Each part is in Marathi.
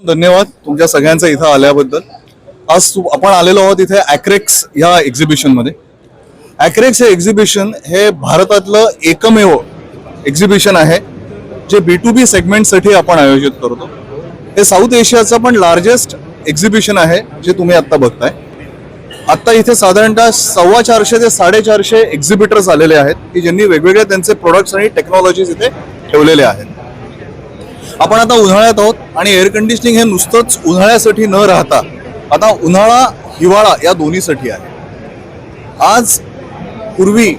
धन्यवाद तुमच्या सगळ्यांचं इथं आल्याबद्दल। आज आपण आलेलो आहोत इथे ॲक्रेक्स या एक्झिबिशन मध्ये। ॲक्रेक्स हे एक्झिबिशन हे भारतातलं एकमेव एक्झिबिशन आहे जे B2B सेगमेंटसाठी आपण आयोजित करतो। हे साऊथ एशियाचं पण लार्जेस्ट एक्झिबिशन आहे जे तुम्ही आता बघताय। आता इथे साधारणतः 450 ते 450 एक्झिबिटर्स आलेले आहेत की ज्यांनी वेगवेगळे त्यांचे प्रोडक्ट्स आणि टेक्नॉलॉजीज इथे ठेवलेले आहेत। आपण आता उन्हाळ्यात आहोत आणि एअर कंडिशनिंग हे नुसतंच उन्हाळ्यासाठी न राहता आता उन्हाळा हिवाळा या दोन्हीसाठी आहे। आज पूर्वी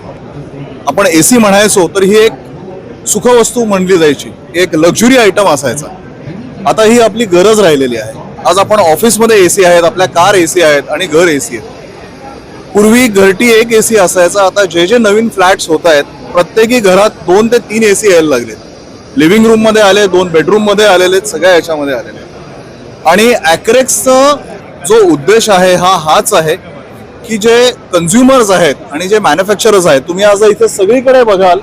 आपण AC म्हणायचो तर ही एक सुखवस्तू म्हणली जायची, एक लक्झरी आयटम असायचा। आता ही आपली गरज राहिलेली आहे। आज आपण ऑफिसमध्ये AC आहेत, आपल्या कार AC आहेत आणि घर AC आहेत। पूर्वी घरटी एक AC असायचा, आता जे जे नवीन फ्लॅट्स होत आहेत प्रत्येकी घरात 2 ते 3 AC यायला लागलेत। लिव्हिंग रूम मध्ये आले, 2 बेडरूम मध्ये आलेले, सगळ्या याच्यामध्ये आलेले। आणि ॲक्रेक्सचा जो उद्देश आहे हाच आहे की जे कन्झ्युमर्स आहेत आणि जे मॅन्युफॅक्चरर्स आहेत, तुम्ही आज इथे सगळीकडे बघाल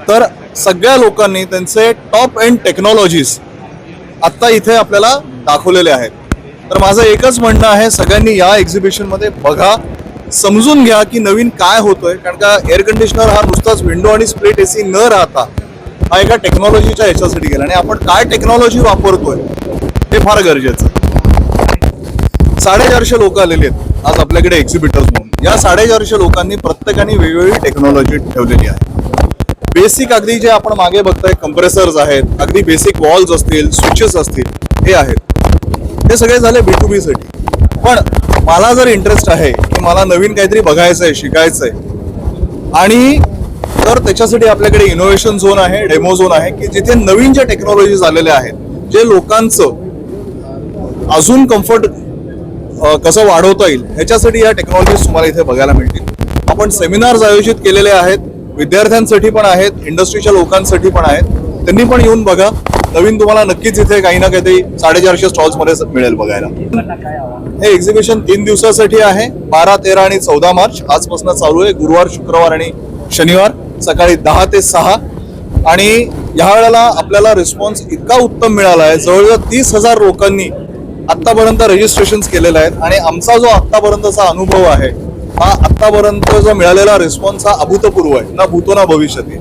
तर सगळ्या लोकांनी त्यांचे टॉप एंड टेक्नॉलॉजीज आता इथे आपल्याला दाखवलेले आहेत। तर माझं एकच म्हणणं आहे, सगळ्यांनी या एक्झिबिशन मध्ये बघा, समजून घ्या की नवीन काय होतोय। कारण का एअर कंडिशनर हा नुसताच विंडो आणि स्प्लिट AC न राहता हा एका टेक्नॉलॉजीच्या ह्याच्यासाठी गेला आणि आपण काय टेक्नॉलॉजी वापरतोय हे फार गरजेचं। 450 लोक आलेले आहेत आज आपल्याकडे एक्झिबिटर्स म्हणून। या 450 लोकांनी प्रत्येकाने वेगवेगळी टेक्नॉलॉजी ठेवलेली आहे। बेसिक अगदी जे आपण मागे बघताय कंप्रेसर्स आहेत, अगदी बेसिक वॉल्स असतील, स्विचेस असतील, हे आहेत। हे सगळे झाले B2B साठी। पण मला जर इंटरेस्ट आहे की मला नवीन काहीतरी बघायचंय, शिकायचंय आणि तर त्याच्यासाठी आपल्याकडे इनोव्हेशन झोन आहे, डेमो झोन आहे की जिथे नवीन ज्या टेक्नॉलॉजीज आलेल्या आहेत, जे लोकांचं अजून कम्फर्ट कसं वाढवता येईल ह्याच्यासाठी या टेक्नॉलॉजीज तुम्हाला इथे बघायला मिळतील। आपण सेमिनार्स आयोजित केलेले आहेत, विद्यार्थ्यांसाठी पण आहेत, इंडस्ट्रीच्या लोकांसाठी पण आहेत। त्यांनी पण येऊन बघा, नवीन तुम्हाला नक्कीच इथे काही ना काहीतरी 450 स्टॉल्स मध्ये मिळेल बघायला। हे एक्झिबिशन 3 दिवसासाठी आहे, 12, 13 आणि 14 मार्च आजपासून चालू आहे। गुरुवार, शुक्रवार आणि शनिवार सकाळी 10 ते 6। आणि ह्या वेळेला आपल्याला रिस्पॉन्स इतका उत्तम मिळाला आहे, जवळजवळ 30,000 लोकांनी आतापर्यंत रजिस्ट्रेशन केलेलं आहेत। आणि आमचा जो आतापर्यंतचा अनुभव आहे हा आतापर्यंत जो मिळालेला रिस्पॉन्स हा अभूतपूर्व आहे, ना भूतो ना भविष्यती।